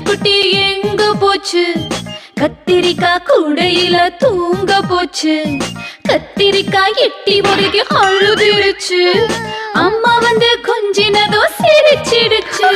குட்டி எங்க போச்சு? கத்திரிக்காய் கூடையில தூங்க போச்சு. கத்திரிக்காய் எட்டி முறைக்கு அழுதிருச்சு. அம்மா வந்து கொஞ்சினதோ சிரிச்சிடுச்சு.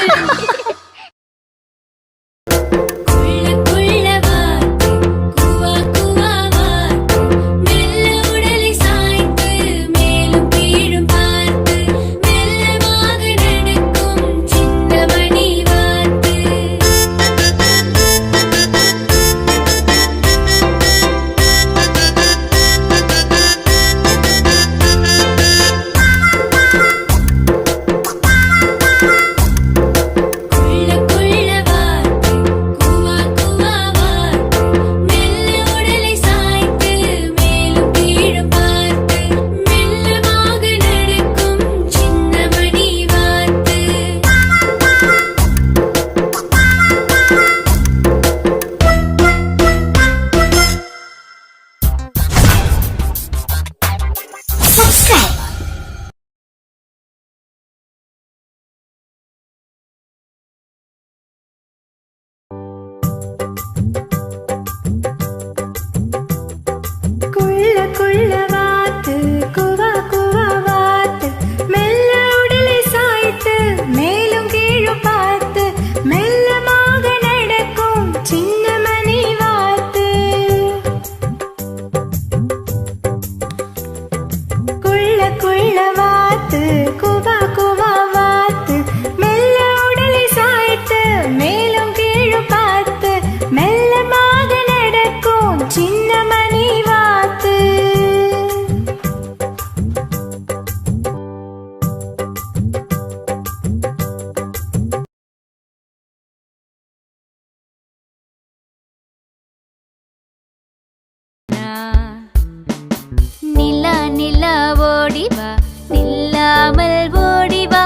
நிலா நிலா ஓடிவா, நில்லாமல் ஓடிவா,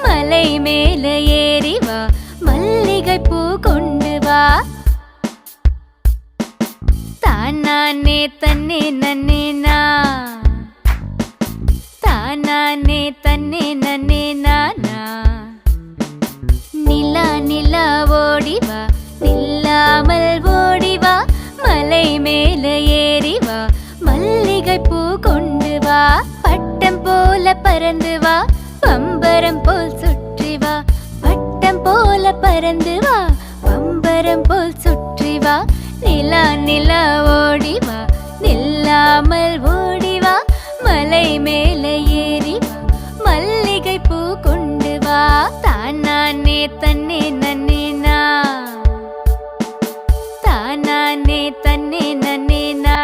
மலை மேல ஏறிவா, மல்லிகை பூ கொண்டு வா. தானானே தன்னே நன்னேனா, தானானே தன்னே நன்னேனா. நிலா நிலா ஓடிவா, நில்லாமல் ஓடிவா, மலை மேல ஏறிவா, மல்லிகை பூ கொண்டு வா. பட்டம் போல பறந்து வா, பம்பரம் போல் சுற்றி வா. பட்டம் போல பறந்து வா, பம்பரம் போல் சுற்றி வா. நிலா நிலா ஓடி வா, நில்லாமல் ஓடி வா, மலை மேல ஏறி வா, மல்லிகை பூ கொண்டு வா. தானானே தன்னே நன்னேனா, தானானே தன்னே நன்னேனா.